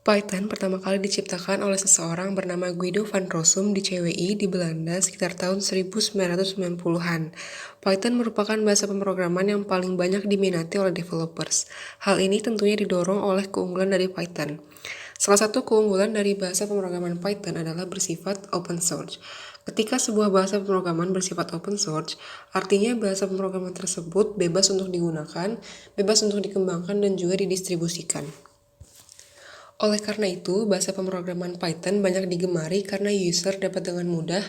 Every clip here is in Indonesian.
Python pertama kali diciptakan oleh seseorang bernama Guido van Rossum di CWI di Belanda sekitar tahun 1990-an. Python merupakan bahasa pemrograman yang paling banyak diminati oleh developers. Hal ini tentunya didorong oleh keunggulan dari Python. Salah satu keunggulan dari bahasa pemrograman Python adalah bersifat open source. Ketika sebuah bahasa pemrograman bersifat open source, artinya bahasa pemrograman tersebut bebas untuk digunakan, bebas untuk dikembangkan, dan juga didistribusikan. Oleh karena itu, bahasa pemrograman Python banyak digemari karena user dapat dengan mudah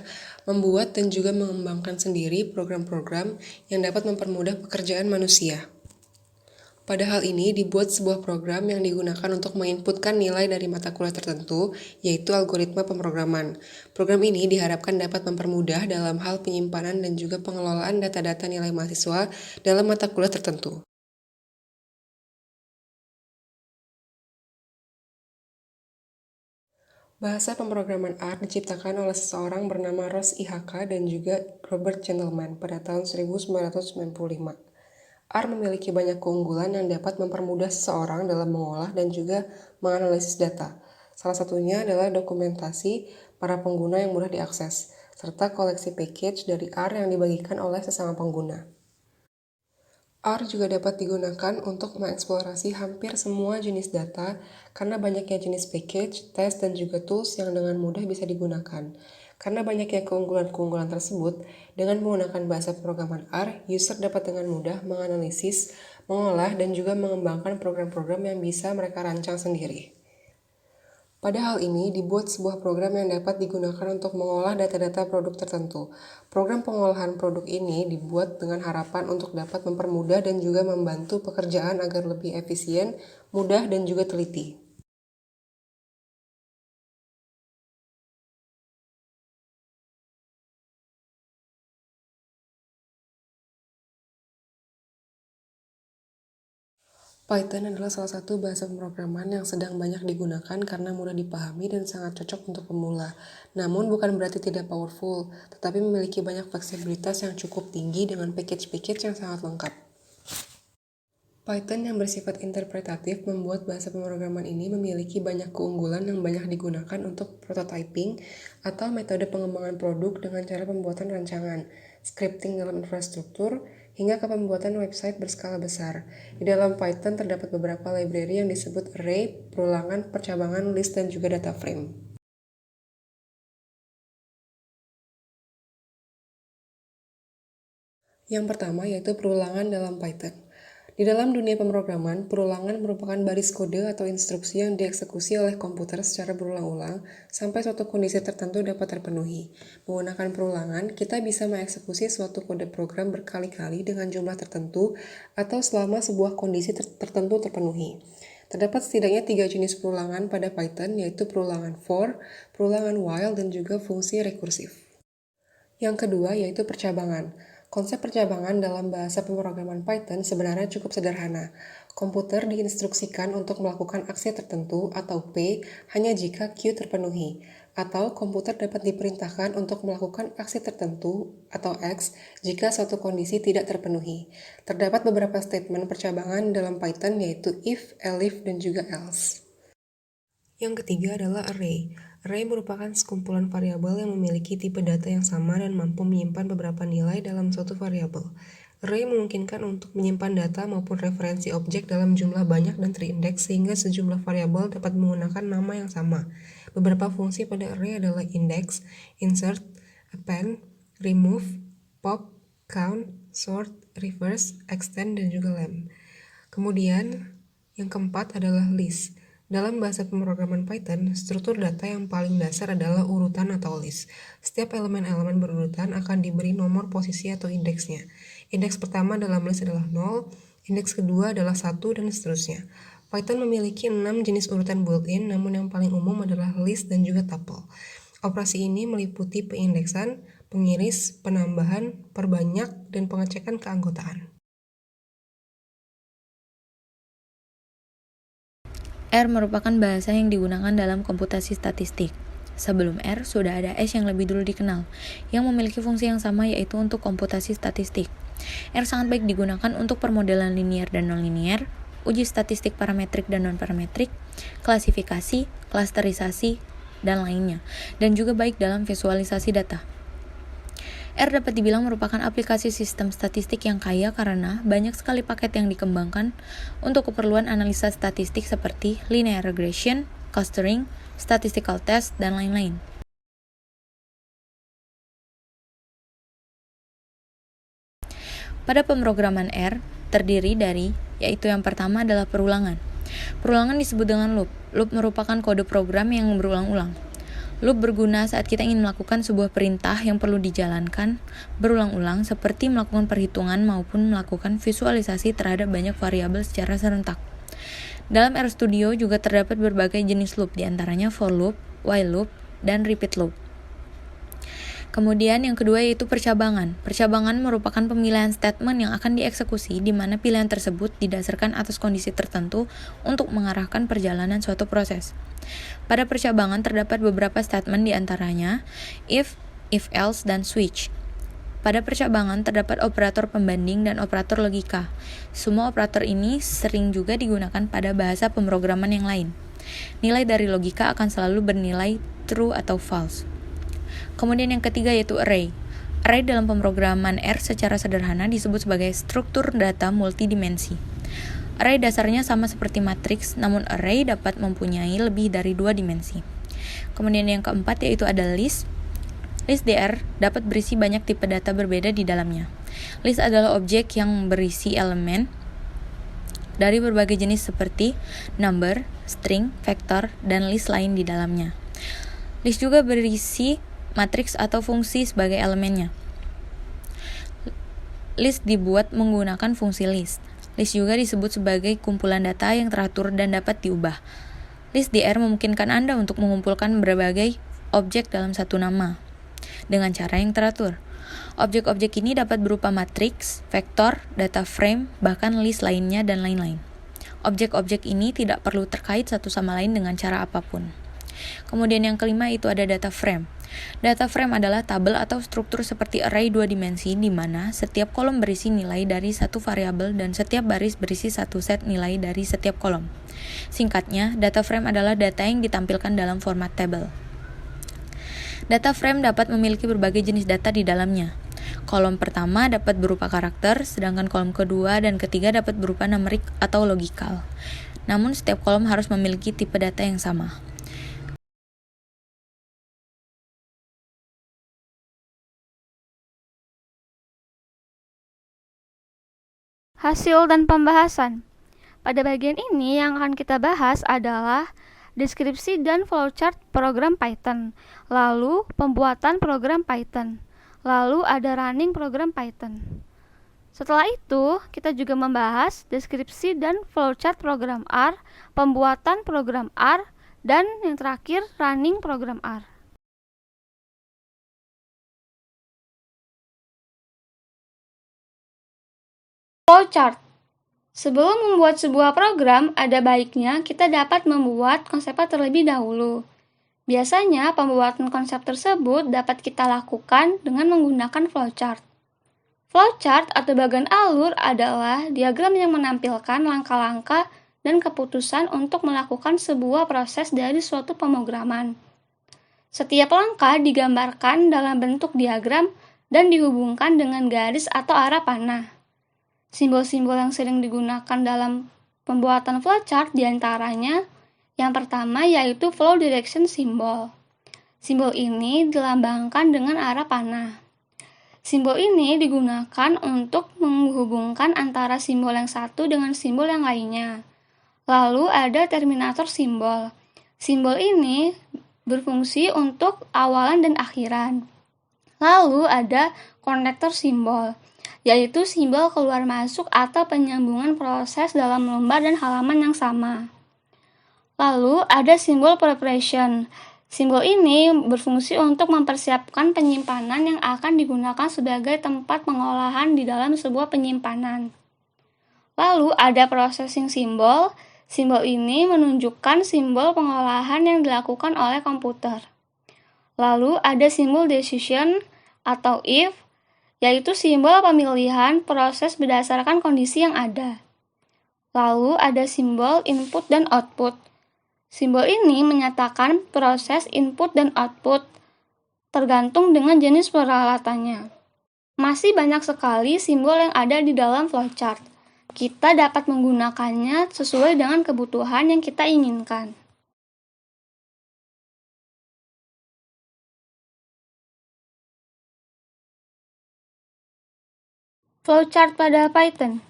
membuat dan juga mengembangkan sendiri program-program yang dapat mempermudah pekerjaan manusia. Pada hal ini, dibuat sebuah program yang digunakan untuk menginputkan nilai dari mata kuliah tertentu, yaitu algoritma pemrograman. Program ini diharapkan dapat mempermudah dalam hal penyimpanan dan juga pengelolaan data-data nilai mahasiswa dalam mata kuliah tertentu. Bahasa pemrograman R diciptakan oleh seseorang bernama Ross IHK dan juga Robert Gentleman pada tahun 1995. R memiliki banyak keunggulan yang dapat mempermudah seseorang dalam mengolah dan juga menganalisis data. Salah satunya adalah dokumentasi para pengguna yang mudah diakses, serta koleksi package dari R yang dibagikan oleh sesama pengguna. R juga dapat digunakan untuk mengeksplorasi hampir semua jenis data karena banyaknya jenis package, tes, dan juga tools yang dengan mudah bisa digunakan. Karena banyaknya keunggulan-keunggulan tersebut, dengan menggunakan bahasa pemrograman R, user dapat dengan mudah menganalisis, mengolah, dan juga mengembangkan program-program yang bisa mereka rancang sendiri. Pada hal ini, dibuat sebuah program yang dapat digunakan untuk mengolah data-data produk tertentu. Program pengolahan produk ini dibuat dengan harapan untuk dapat mempermudah dan juga membantu pekerjaan agar lebih efisien, mudah, dan juga teliti. Python adalah salah satu bahasa pemrograman yang sedang banyak digunakan karena mudah dipahami dan sangat cocok untuk pemula. Namun bukan berarti tidak powerful, tetapi memiliki banyak fleksibilitas yang cukup tinggi dengan package-package yang sangat lengkap. Python yang bersifat interpretatif membuat bahasa pemrograman ini memiliki banyak keunggulan yang banyak digunakan untuk prototyping atau metode pengembangan produk dengan cara pembuatan rancangan, scripting dalam infrastruktur, hingga ke pembuatan website berskala besar. Di dalam Python terdapat beberapa library yang disebut array, perulangan, percabangan, list, dan juga data frame. Yang pertama yaitu perulangan dalam Python. Di dalam dunia pemrograman, perulangan merupakan baris kode atau instruksi yang dieksekusi oleh komputer secara berulang-ulang sampai suatu kondisi tertentu dapat terpenuhi. Menggunakan perulangan, kita bisa mengeksekusi suatu kode program berkali-kali dengan jumlah tertentu atau selama sebuah kondisi tertentu terpenuhi. Terdapat setidaknya 3 jenis perulangan pada Python, yaitu perulangan for, perulangan while, dan juga fungsi rekursif. Yang kedua yaitu percabangan. Konsep percabangan dalam bahasa pemrograman Python sebenarnya cukup sederhana. Komputer diinstruksikan untuk melakukan aksi tertentu atau P hanya jika Q terpenuhi, atau komputer dapat diperintahkan untuk melakukan aksi tertentu atau X jika suatu kondisi tidak terpenuhi. Terdapat beberapa statement percabangan dalam Python yaitu if, elif, dan juga else. Yang ketiga adalah array. Array merupakan sekumpulan variabel yang memiliki tipe data yang sama dan mampu menyimpan beberapa nilai dalam suatu variabel. Array memungkinkan untuk menyimpan data maupun referensi objek dalam jumlah banyak dan terindeks sehingga sejumlah variabel dapat menggunakan nama yang sama. Beberapa fungsi pada array adalah index, insert, append, remove, pop, count, sort, reverse, extend, dan juga lamp. Kemudian, yang keempat adalah list. Dalam bahasa pemrograman Python, struktur data yang paling dasar adalah urutan atau list. Setiap elemen-elemen berurutan akan diberi nomor posisi atau indeksnya. Indeks pertama dalam list adalah 0, indeks kedua adalah 1, dan seterusnya. Python memiliki 6 jenis urutan built-in, namun yang paling umum adalah list dan juga tuple. Operasi ini meliputi peindeksan, pengiris, penambahan, perbanyak, dan pengecekan keanggotaan. R merupakan bahasa yang digunakan dalam komputasi statistik. Sebelum R, sudah ada S yang lebih dulu dikenal, yang memiliki fungsi yang sama yaitu untuk komputasi statistik. R sangat baik digunakan untuk permodelan linier dan nonlinier, uji statistik parametrik dan non-parametrik, klasifikasi, klasterisasi, dan lainnya, dan juga baik dalam visualisasi data. R dapat dibilang merupakan aplikasi sistem statistik yang kaya karena banyak sekali paket yang dikembangkan untuk keperluan analisa statistik seperti linear regression, clustering, statistical test, dan lain-lain. Pada pemrograman R, terdiri dari, yaitu yang pertama adalah perulangan. Perulangan disebut dengan loop. Loop merupakan kode program yang berulang-ulang. Loop berguna saat kita ingin melakukan sebuah perintah yang perlu dijalankan berulang-ulang seperti melakukan perhitungan maupun melakukan visualisasi terhadap banyak variabel secara serentak. Dalam RStudio juga terdapat berbagai jenis loop, diantaranya for loop, while loop, dan repeat loop. Kemudian yang kedua yaitu percabangan. Percabangan merupakan pemilihan statement yang akan dieksekusi di mana pilihan tersebut didasarkan atas kondisi tertentu untuk mengarahkan perjalanan suatu proses. Pada percabangan terdapat beberapa statement diantaranya if else, dan switch. Pada percabangan terdapat operator pembanding dan operator logika. Semua operator ini sering juga digunakan pada bahasa pemrograman yang lain. Nilai dari logika akan selalu bernilai true atau false. Kemudian yang ketiga yaitu array. Array dalam pemrograman R secara sederhana disebut sebagai struktur data multidimensi. Array dasarnya sama seperti matriks, namun array dapat mempunyai lebih dari 2 dimensi. Kemudian yang keempat yaitu ada list. List DR dapat berisi banyak tipe data berbeda di dalamnya. List adalah objek yang berisi elemen dari berbagai jenis seperti number, string, vektor, dan list lain di dalamnya. List juga berisi matriks atau fungsi sebagai elemennya. List dibuat menggunakan fungsi list. List juga disebut sebagai kumpulan data yang teratur dan dapat diubah. List DR memungkinkan Anda untuk mengumpulkan berbagai objek dalam satu nama dengan cara yang teratur. Objek-objek ini dapat berupa matriks, vektor, data frame, bahkan list lainnya dan lain-lain. Objek-objek ini tidak perlu terkait satu sama lain dengan cara apapun. Kemudian yang kelima itu ada data frame. Data frame adalah tabel atau struktur seperti array 2 dimensi di mana setiap kolom berisi nilai dari satu variabel dan setiap baris berisi satu set nilai dari setiap kolom. Singkatnya, data frame adalah data yang ditampilkan dalam format tabel. Data frame dapat memiliki berbagai jenis data di dalamnya. Kolom pertama dapat berupa karakter, sedangkan kolom kedua dan ketiga dapat berupa numerik atau logikal. Namun setiap kolom harus memiliki tipe data yang sama. Hasil dan pembahasan. Pada bagian ini yang akan kita bahas adalah deskripsi dan flowchart program Python, lalu pembuatan program Python, lalu ada running program Python. Setelah itu, kita juga membahas deskripsi dan flowchart program R, pembuatan program R, dan yang terakhir running program R. Flowchart. Sebelum membuat sebuah program, ada baiknya kita dapat membuat konsepnya terlebih dahulu. Biasanya, pembuatan konsep tersebut dapat kita lakukan dengan menggunakan flowchart. Flowchart atau bagan alur adalah diagram yang menampilkan langkah-langkah dan keputusan untuk melakukan sebuah proses dari suatu pemrograman. Setiap langkah digambarkan dalam bentuk diagram dan dihubungkan dengan garis atau arah panah. Simbol-simbol yang sering digunakan dalam pembuatan flowchart diantaranya yang pertama yaitu flow direction symbol. Simbol ini dilambangkan dengan arah panah. Simbol ini digunakan untuk menghubungkan antara simbol yang satu dengan simbol yang lainnya. Lalu ada terminator simbol. Simbol ini berfungsi untuk awalan dan akhiran. Lalu ada konektor simbol, yaitu simbol keluar masuk atau penyambungan proses dalam lembar dan halaman yang sama. Lalu ada simbol preparation. Simbol ini berfungsi untuk mempersiapkan penyimpanan yang akan digunakan sebagai tempat pengolahan di dalam sebuah penyimpanan. Lalu ada processing simbol. Simbol ini menunjukkan simbol pengolahan yang dilakukan oleh komputer. Lalu ada simbol decision atau if, yaitu simbol pemilihan proses berdasarkan kondisi yang ada. Lalu ada simbol input dan output. Simbol ini menyatakan proses input dan output, tergantung dengan jenis peralatannya. Masih banyak sekali simbol yang ada di dalam flowchart. Kita dapat menggunakannya sesuai dengan kebutuhan yang kita inginkan. Flowchart pada Python.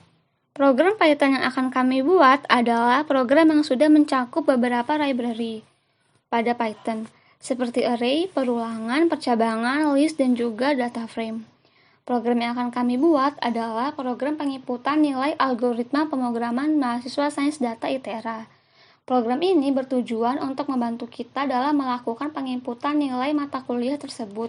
Program Python yang akan kami buat adalah program yang sudah mencakup beberapa library pada Python, seperti array, perulangan, percabangan, list, dan juga data frame. Program yang akan kami buat adalah program penginputan nilai algoritma pemrograman mahasiswa sains data ITERA. Program ini bertujuan untuk membantu kita dalam melakukan penginputan nilai mata kuliah tersebut.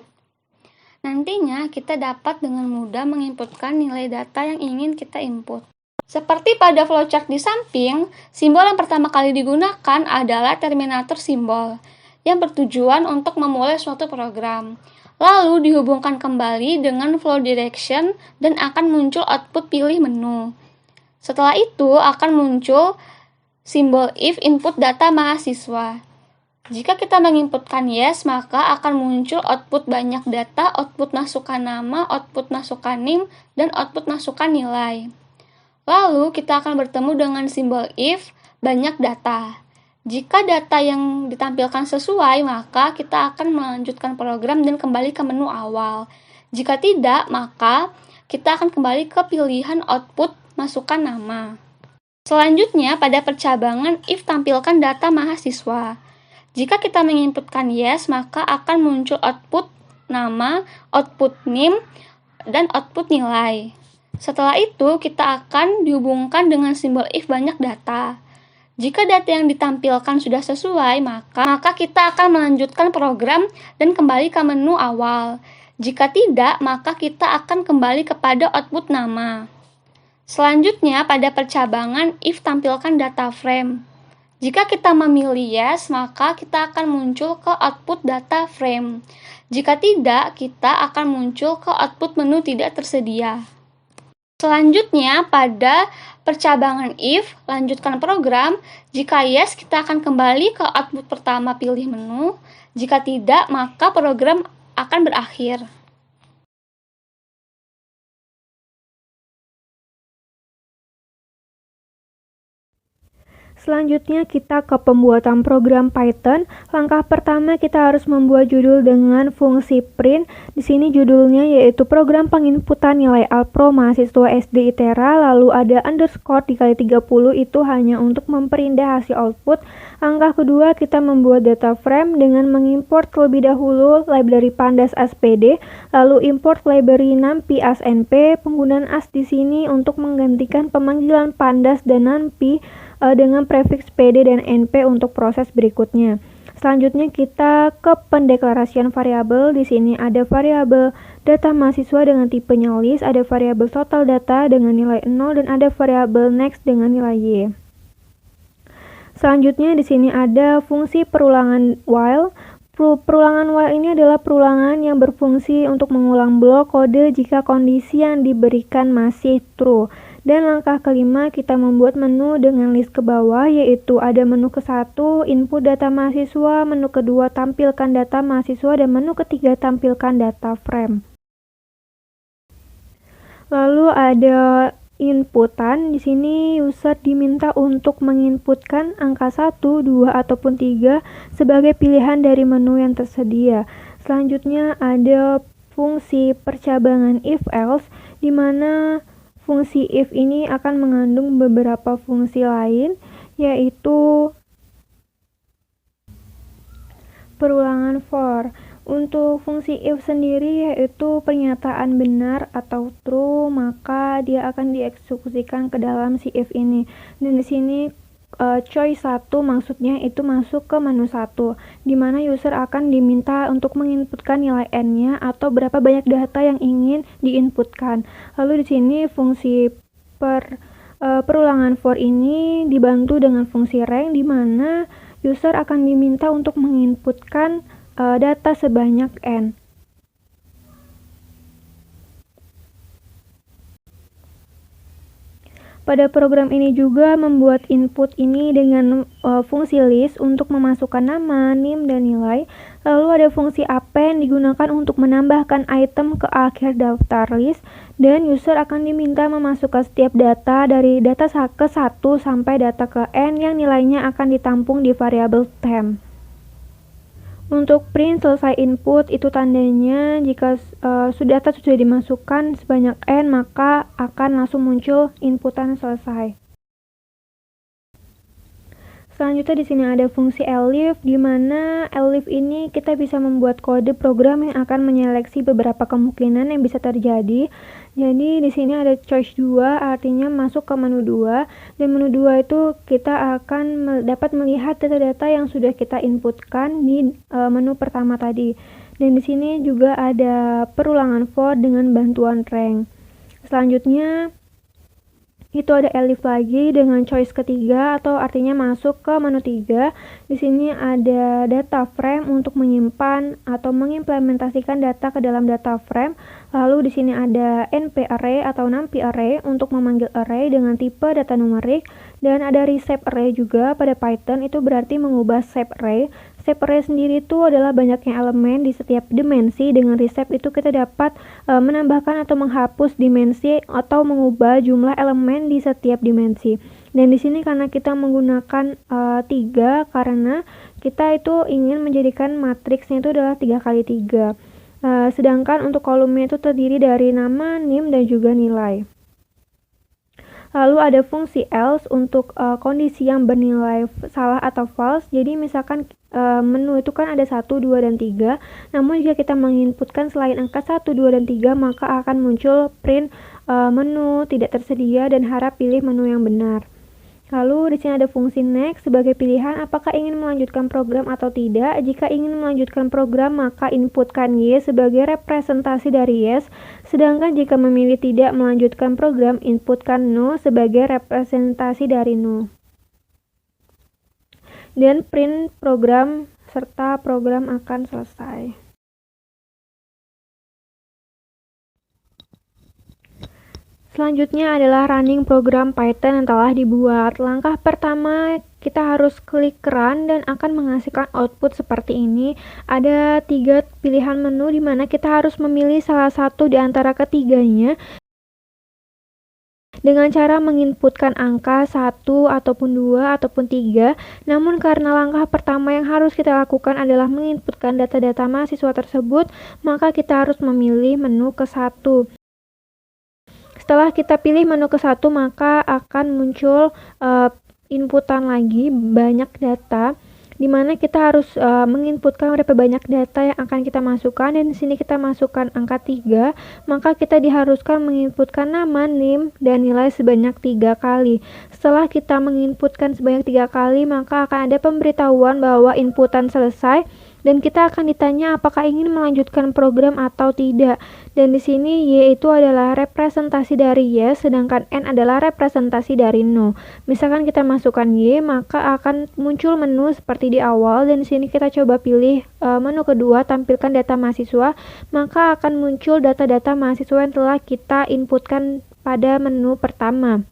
Nantinya, kita dapat dengan mudah menginputkan nilai data yang ingin kita input. Seperti pada flowchart di samping, simbol yang pertama kali digunakan adalah terminator simbol, yang bertujuan untuk memulai suatu program. Lalu dihubungkan kembali dengan flow direction dan akan muncul output pilih menu. Setelah itu akan muncul simbol if input data mahasiswa. Jika kita menginputkan yes, maka akan muncul output banyak data, output masukkan nama, output masukkan NIM, dan output masukkan nilai. Lalu kita akan bertemu dengan simbol if banyak data. Jika data yang ditampilkan sesuai, maka kita akan melanjutkan program dan kembali ke menu awal. Jika tidak, maka kita akan kembali ke pilihan output masukkan nama. Selanjutnya, pada percabangan if tampilkan data mahasiswa. Jika kita menginputkan yes, maka akan muncul output nama, output NIM, dan output nilai. Setelah itu, kita akan dihubungkan dengan simbol if banyak data. Jika data yang ditampilkan sudah sesuai, maka kita akan melanjutkan program dan kembali ke menu awal. Jika tidak, maka kita akan kembali kepada output nama. Selanjutnya, pada percabangan if tampilkan data frame. Jika kita memilih yes, maka kita akan muncul ke output data frame. Jika tidak, kita akan muncul ke output menu tidak tersedia. Selanjutnya, pada percabangan if, lanjutkan program. Jika yes, kita akan kembali ke output pertama pilih menu. Jika tidak, maka program akan berakhir. Selanjutnya kita ke pembuatan program Python. Langkah pertama kita harus membuat judul dengan fungsi print. Di sini judulnya yaitu program penginputan nilai alpro mahasiswa SD ITERA, lalu ada underscore dikali 30 itu hanya untuk memperindah hasil output. Langkah kedua kita membuat data frame dengan mengimport terlebih dahulu library pandas SPD, lalu import library numpy as np. Penggunaan as di sini untuk menggantikan pemanggilan pandas dan numpy dengan prefiks pd dan np untuk proses berikutnya. Selanjutnya kita ke pendeklarasian variabel. Di sini ada variabel data mahasiswa dengan tipenya list, ada variabel total data dengan nilai 0 dan ada variabel next dengan nilai y. Selanjutnya di sini ada fungsi perulangan while. Perulangan while ini adalah perulangan yang berfungsi untuk mengulang blok kode jika kondisi yang diberikan masih true. Dan langkah kelima kita membuat menu dengan list ke bawah, yaitu ada menu ke-1 input data mahasiswa, menu kedua tampilkan data mahasiswa, dan menu ketiga tampilkan data frame. Lalu ada inputan. Di sini user diminta untuk menginputkan angka 1, 2, ataupun 3 sebagai pilihan dari menu yang tersedia. Selanjutnya ada fungsi percabangan if else, di mana fungsi if ini akan mengandung beberapa fungsi lain, yaitu perulangan for. Untuk fungsi if sendiri yaitu pernyataan benar atau true, maka dia akan dieksekusikan ke dalam si if ini. Dan di sini choice 1 maksudnya itu masuk ke menu 1, di mana user akan diminta untuk menginputkan nilai n-nya atau berapa banyak data yang ingin diinputkan. Lalu di sini fungsi perulangan for ini dibantu dengan fungsi rank, di mana user akan diminta untuk menginputkan data sebanyak n. Pada program ini juga membuat input ini dengan fungsi list untuk memasukkan nama, NIM, dan nilai. Lalu ada fungsi append digunakan untuk menambahkan item ke akhir daftar list, dan user akan diminta memasukkan setiap data dari data ke 1 sampai data ke n yang nilainya akan ditampung di variabel temp. Untuk print selesai input itu tandanya jika data sudah dimasukkan sebanyak n maka akan langsung muncul inputan selesai. Selanjutnya di sini ada fungsi elif, di mana elif ini kita bisa membuat kode program yang akan menyeleksi beberapa kemungkinan yang bisa terjadi. Jadi di sini ada choice 2, artinya masuk ke menu 2, dan menu 2 itu kita akan dapat melihat data-data yang sudah kita inputkan di menu pertama tadi. Dan di sini juga ada perulangan for dengan bantuan rank. Selanjutnya itu ada elif lagi dengan choice ketiga, atau artinya masuk ke menu 3. Di sini ada data frame untuk menyimpan atau mengimplementasikan data ke dalam data frame. Lalu di sini ada np array atau numpy array untuk memanggil array dengan tipe data numerik, dan ada reshape array juga pada Python, itu berarti mengubah shape array. Shape array sendiri itu adalah banyaknya elemen di setiap dimensi. Dengan reshape itu kita dapat menambahkan atau menghapus dimensi atau mengubah jumlah elemen di setiap dimensi. Dan di sini karena kita menggunakan 3 karena kita itu ingin menjadikan matriksnya itu adalah 3 kali 3. Sedangkan untuk kolomnya itu terdiri dari nama, NIM, dan juga nilai. Lalu ada fungsi else untuk kondisi yang bernilai salah atau false. Jadi misalkan menu itu kan ada 1, 2, dan 3. Namun jika kita menginputkan selain angka 1, 2, dan 3, maka akan muncul print menu tidak tersedia dan harap pilih menu yang benar. Lalu di sini ada fungsi next sebagai pilihan apakah ingin melanjutkan program atau tidak. Jika ingin melanjutkan program maka inputkan Y sebagai representasi dari yes. Sedangkan jika memilih tidak melanjutkan program, inputkan no sebagai representasi dari no. Dan print program serta program akan selesai. Selanjutnya adalah running program Python yang telah dibuat. Langkah pertama kita harus klik run dan akan menghasilkan output seperti ini. Ada 3 pilihan menu di mana kita harus memilih salah satu di antara ketiganya dengan cara menginputkan angka 1 ataupun 2 ataupun 3. Namun karena langkah pertama yang harus kita lakukan adalah menginputkan data-data mahasiswa tersebut, maka kita harus memilih menu ke 1. Setelah kita pilih menu ke 1, maka akan muncul inputan lagi banyak data, di mana kita harus menginputkan berapa banyak data yang akan kita masukkan. Dan di sini kita masukkan angka 3, maka kita diharuskan menginputkan nama, NIM, dan nilai sebanyak 3 kali. Setelah kita menginputkan sebanyak 3 kali, maka akan ada pemberitahuan bahwa inputan selesai. Dan kita akan ditanya apakah ingin melanjutkan program atau tidak. Dan di sini Y itu adalah representasi dari yes, sedangkan N adalah representasi dari no. Misalkan kita masukkan Y, maka akan muncul menu seperti di awal. Dan di sini kita coba pilih menu kedua, tampilkan data mahasiswa, maka akan muncul data-data mahasiswa yang telah kita inputkan pada menu pertama.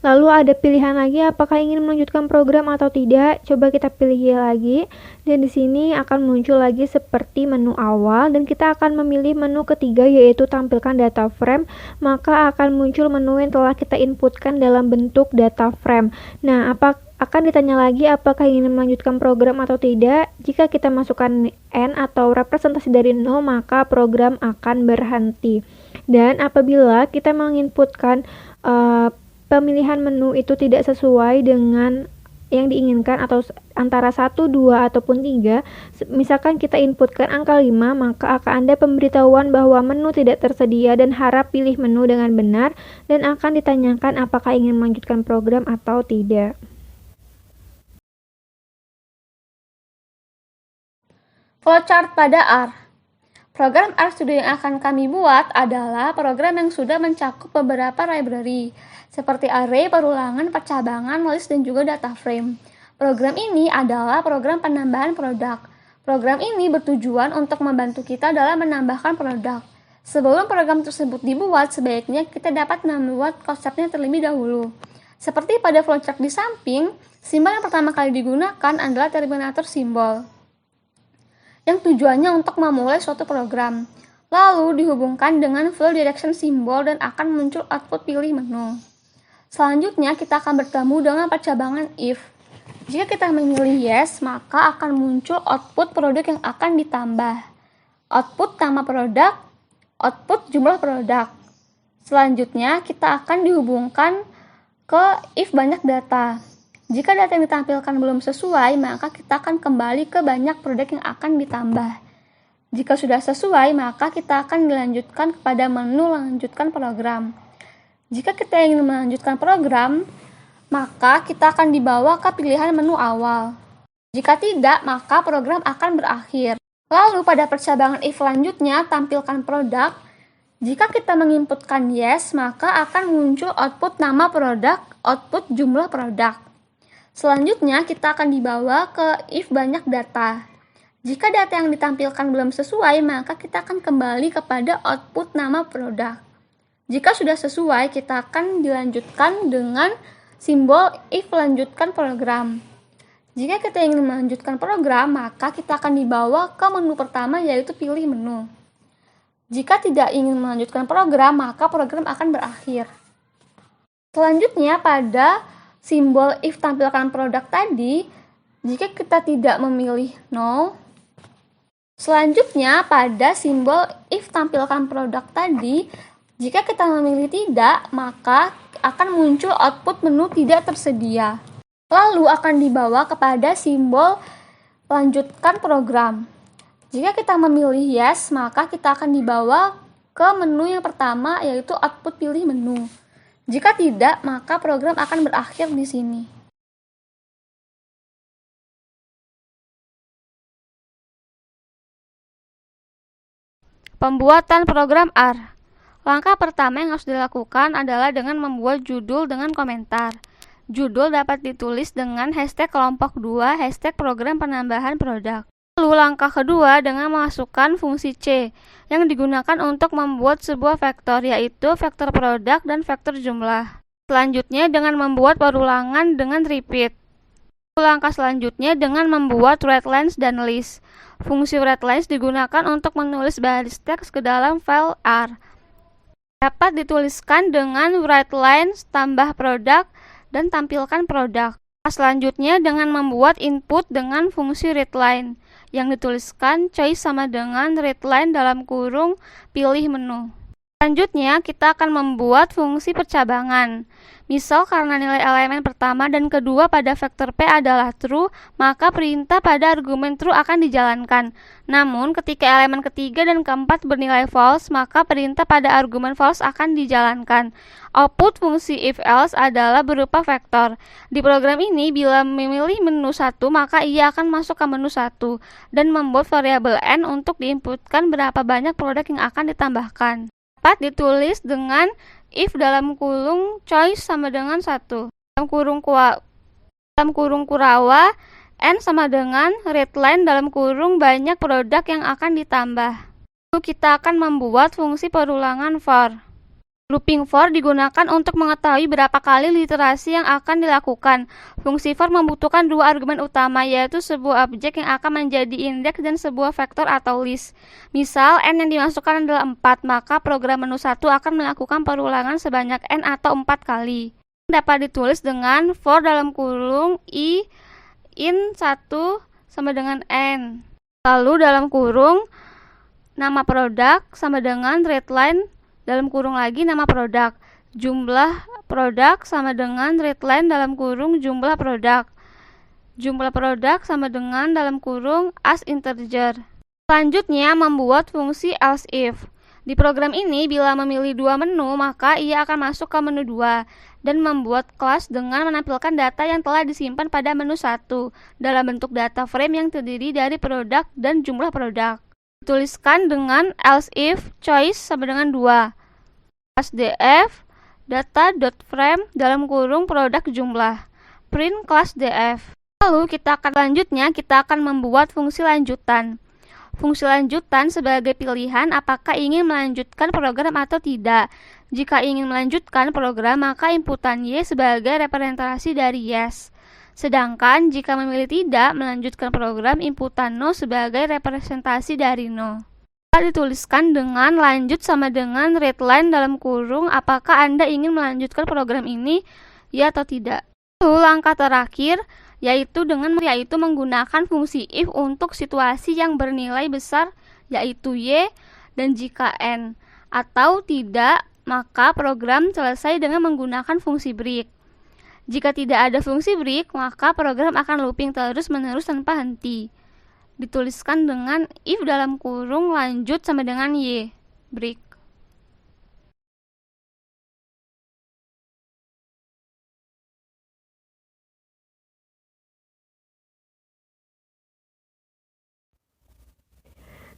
Lalu ada pilihan lagi apakah ingin melanjutkan program atau tidak. Coba kita pilih Y lagi. Dan di sini akan muncul lagi seperti menu awal dan kita akan memilih menu ketiga yaitu tampilkan data frame. Maka akan muncul menu yang telah kita inputkan dalam bentuk data frame. Nah, akan ditanya lagi apakah ingin melanjutkan program atau tidak. Jika kita masukkan N atau representasi dari no, maka program akan berhenti. Dan apabila kita menginputkan pemilihan menu itu tidak sesuai dengan yang diinginkan atau antara 1, 2, ataupun 3, misalkan kita inputkan angka 5, maka akan ada pemberitahuan bahwa menu tidak tersedia dan harap pilih menu dengan benar dan akan ditanyakan apakah ingin melanjutkan program atau tidak. Flowchart pada R. Program RStudio yang akan kami buat adalah program yang sudah mencakup beberapa library, seperti array, perulangan, percabangan, list, dan juga data frame. Program ini adalah program penambahan produk. Program ini bertujuan untuk membantu kita dalam menambahkan produk. Sebelum program tersebut dibuat, sebaiknya kita dapat membuat konsepnya terlebih dahulu. Seperti pada flowchart di samping, simbol yang pertama kali digunakan adalah terminator simbol, yang tujuannya untuk memulai suatu program. Lalu dihubungkan dengan flow direction simbol dan akan muncul output pilih menu. Selanjutnya kita akan bertemu dengan percabangan if. Jika kita memilih yes, maka akan muncul output produk yang akan ditambah. Output nama produk, output jumlah produk. Selanjutnya kita akan dihubungkan ke if banyak data. Jika data yang ditampilkan belum sesuai, maka kita akan kembali ke banyak produk yang akan ditambah. Jika sudah sesuai, maka kita akan dilanjutkan kepada menu lanjutkan program. Jika kita ingin melanjutkan program, maka kita akan dibawa ke pilihan menu awal. Jika tidak, maka program akan berakhir. Lalu pada percabangan if selanjutnya, tampilkan produk. Jika kita menginputkan yes, maka akan muncul output nama produk, output jumlah produk. Selanjutnya, kita akan dibawa ke if banyak data. Jika data yang ditampilkan belum sesuai, maka kita akan kembali kepada output nama produk. Jika sudah sesuai, kita akan dilanjutkan dengan simbol if lanjutkan program. Jika kita ingin melanjutkan program, maka kita akan dibawa ke menu pertama, yaitu pilih menu. Jika tidak ingin melanjutkan program, maka program akan berakhir. Selanjutnya, pada simbol if tampilkan produk tadi, jika kita tidak memilih no. Selanjutnya, pada simbol if tampilkan produk tadi, jika kita memilih tidak, maka akan muncul output menu tidak tersedia. Lalu akan dibawa kepada simbol lanjutkan program. Jika kita memilih yes, maka kita akan dibawa ke menu yang pertama, yaitu output pilih menu. Jika tidak, maka program akan berakhir di sini. Pembuatan program R. Langkah pertama yang harus dilakukan adalah dengan membuat judul dengan komentar. Judul dapat ditulis dengan hashtag kelompok 2, hashtag program penambahan produk. Lalu langkah kedua dengan memasukkan fungsi C yang digunakan untuk membuat sebuah vektor, yaitu vektor produk dan vektor jumlah. Selanjutnya dengan membuat perulangan dengan repeat. Langkah selanjutnya dengan membuat readlines dan list. Fungsi readlines digunakan untuk menulis baris teks ke dalam file R. Dapat dituliskan dengan readlines tambah produk dan tampilkan produk. Selanjutnya dengan membuat input dengan fungsi readline yang dituliskan choice sama dengan readline dalam kurung pilih menu. Selanjutnya kita akan membuat fungsi percabangan. Misal karena nilai elemen pertama dan kedua pada vektor P adalah true, maka perintah pada argumen true akan dijalankan. Namun ketika elemen ketiga dan keempat bernilai false, maka perintah pada argumen false akan dijalankan. Output fungsi if else adalah berupa vektor. Di program ini, bila memilih menu 1, maka ia akan masuk ke menu 1 dan membuat variabel n untuk diinputkan berapa banyak produk yang akan ditambahkan. Dapat ditulis dengan if dalam kurung choice sama dengan 1. Dalam kurung kurawa n sama dengan readline dalam kurung banyak produk yang akan ditambah. Lalu kita akan membuat fungsi perulangan for. Looping for digunakan untuk mengetahui berapa kali literasi yang akan dilakukan. Fungsi for membutuhkan dua argumen utama, yaitu sebuah objek yang akan menjadi indeks dan sebuah vektor atau list. Misal, n yang dimasukkan adalah 4, maka program menu 1 akan melakukan perulangan sebanyak n atau 4 kali. Dapat ditulis dengan for dalam kurung i in 1 sama dengan n. Lalu dalam kurung nama produk sama dengan readline dalam kurung lagi nama produk. Jumlah produk sama dengan readline dalam kurung jumlah produk. Jumlah produk sama dengan dalam kurung as integer. Selanjutnya membuat fungsi else if. Di program ini bila memilih dua menu, maka ia akan masuk ke menu 2 dan membuat kelas dengan menampilkan data yang telah disimpan pada menu 1 dalam bentuk data frame yang terdiri dari produk dan jumlah produk. Dituliskan dengan else if choice sama dengan 2. Kelas df data.frame dalam kurung produk jumlah. Print kelas df. Lalu kita akan membuat fungsi lanjutan. Fungsi lanjutan sebagai pilihan apakah ingin melanjutkan program atau tidak. Jika ingin melanjutkan program, maka inputan Y sebagai representasi dari yes. Sedangkan jika memilih tidak melanjutkan program, inputan no sebagai representasi dari no. Dituliskan dengan lanjut sama dengan readline dalam kurung apakah Anda ingin melanjutkan program ini, ya atau tidak. Lalu langkah terakhir yaitu menggunakan fungsi if untuk situasi yang bernilai besar yaitu Y, dan jika N atau tidak maka program selesai dengan menggunakan fungsi break. Jika tidak ada fungsi break maka program akan looping terus-menerus tanpa henti. Dituliskan dengan if dalam kurung lanjut sama dengan Y, break.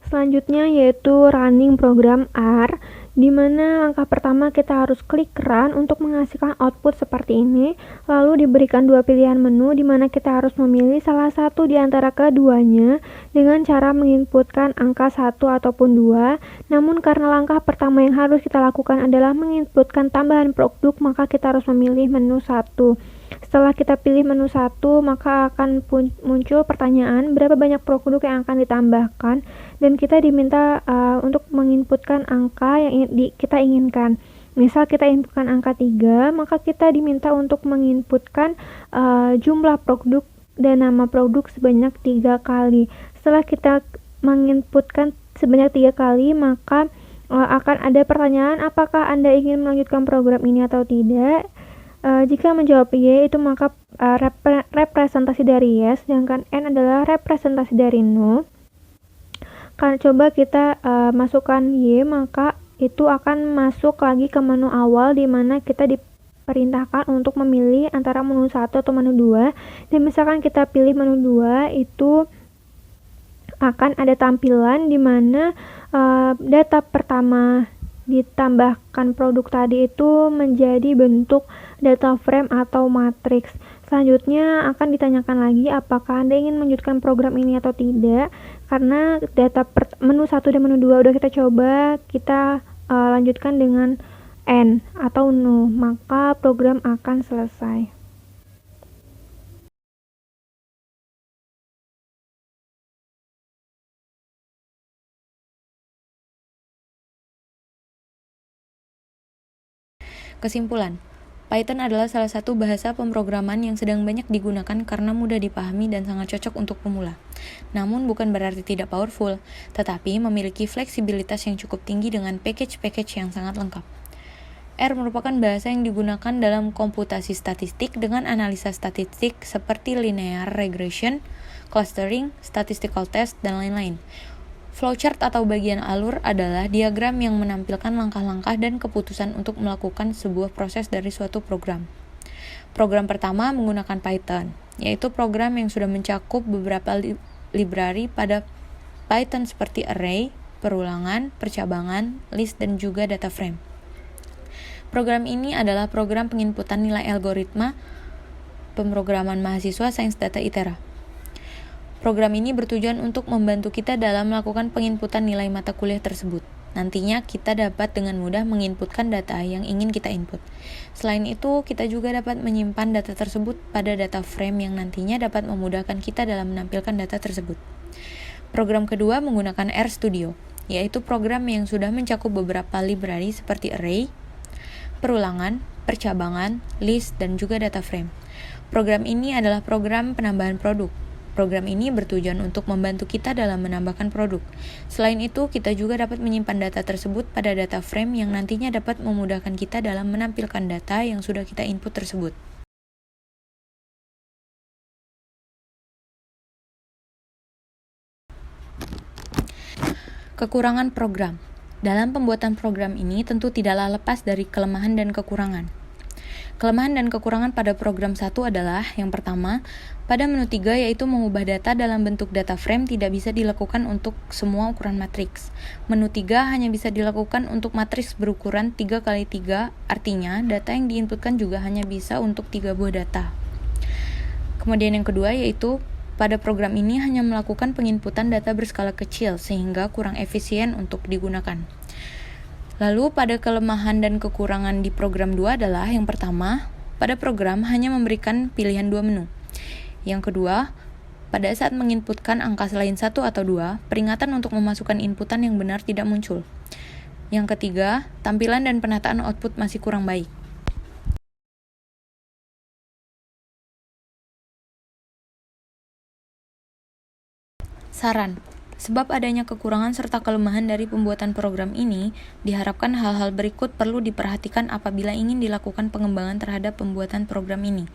Selanjutnya yaitu running program R, di mana langkah pertama kita harus klik run untuk menghasilkan output seperti ini, lalu diberikan dua pilihan menu di mana kita harus memilih salah satu di antara keduanya dengan cara menginputkan angka 1 ataupun 2. Namun karena langkah pertama yang harus kita lakukan adalah menginputkan tambahan produk, maka kita harus memilih menu 1. Setelah kita pilih menu 1, maka akan muncul pertanyaan berapa banyak produk yang akan ditambahkan, dan kita diminta untuk menginputkan angka yang kita inginkan. Misal kita inputkan angka 3, maka kita diminta untuk menginputkan jumlah produk dan nama produk sebanyak 3 kali. Setelah kita menginputkan sebanyak 3 kali, maka akan ada pertanyaan apakah Anda ingin melanjutkan program ini atau tidak. Jika menjawab Y itu maka representasi dari yes, sedangkan N adalah representasi dari no. Kalau coba kita masukkan Y, maka itu akan masuk lagi ke menu awal di mana kita diperintahkan untuk memilih antara menu 1 atau menu 2. Dan misalkan kita pilih menu 2, itu akan ada tampilan di mana data pertama ditambahkan produk tadi itu menjadi bentuk data frame atau matriks. Selanjutnya akan ditanyakan lagi apakah Anda ingin melanjutkan program ini atau tidak. Karena data menu 1 dan menu 2 udah kita coba, kita lanjutkan dengan N atau no, maka program akan selesai. Kesimpulan, Python adalah salah satu bahasa pemrograman yang sedang banyak digunakan karena mudah dipahami dan sangat cocok untuk pemula. Namun bukan berarti tidak powerful, tetapi memiliki fleksibilitas yang cukup tinggi dengan package-package yang sangat lengkap. R merupakan bahasa yang digunakan dalam komputasi statistik dengan analisa statistik seperti linear regression, clustering, statistical test, dan lain-lain. Flowchart atau bagian alur adalah diagram yang menampilkan langkah-langkah dan keputusan untuk melakukan sebuah proses dari suatu program. Program pertama menggunakan Python, yaitu program yang sudah mencakup beberapa library pada Python seperti array, perulangan, percabangan, list, dan juga data frame. Program ini adalah program penginputan nilai algoritma pemrograman mahasiswa Sains Data ITERA. Program ini bertujuan untuk membantu kita dalam melakukan penginputan nilai mata kuliah tersebut. Nantinya kita dapat dengan mudah menginputkan data yang ingin kita input. Selain itu, kita juga dapat menyimpan data tersebut pada data frame yang nantinya dapat memudahkan kita dalam menampilkan data tersebut. Program kedua menggunakan RStudio, yaitu program yang sudah mencakup beberapa library seperti array, perulangan, percabangan, list, dan juga data frame. Program ini adalah program penambahan produk. Program ini bertujuan untuk membantu kita dalam menambahkan produk. Selain itu, kita juga dapat menyimpan data tersebut pada data frame yang nantinya dapat memudahkan kita dalam menampilkan data yang sudah kita input tersebut. Kekurangan program. Dalam pembuatan program ini tentu tidaklah lepas dari kelemahan dan kekurangan. Kelemahan dan kekurangan pada program 1 adalah, yang pertama, pada menu 3 yaitu mengubah data dalam bentuk data frame tidak bisa dilakukan untuk semua ukuran matriks. Menu 3 hanya bisa dilakukan untuk matriks berukuran 3x3, artinya data yang diinputkan juga hanya bisa untuk 3 buah data. Kemudian yang kedua yaitu pada program ini hanya melakukan penginputan data berskala kecil sehingga kurang efisien untuk digunakan. Lalu pada kelemahan dan kekurangan di program 2 adalah yang pertama, pada program hanya memberikan pilihan 2 menu. Yang kedua, pada saat menginputkan angka selain 1 atau 2, peringatan untuk memasukkan inputan yang benar tidak muncul. Yang ketiga, tampilan dan penataan output masih kurang baik. Saran. Sebab adanya kekurangan serta kelemahan dari pembuatan program ini, diharapkan hal-hal berikut perlu diperhatikan apabila ingin dilakukan pengembangan terhadap pembuatan program ini.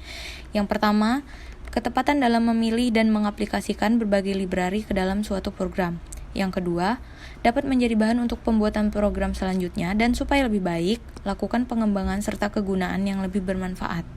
Yang pertama, ketepatan dalam memilih dan mengaplikasikan berbagai library ke dalam suatu program. Yang kedua, dapat menjadi bahan untuk pembuatan program selanjutnya dan supaya lebih baik, lakukan pengembangan serta kegunaan yang lebih bermanfaat.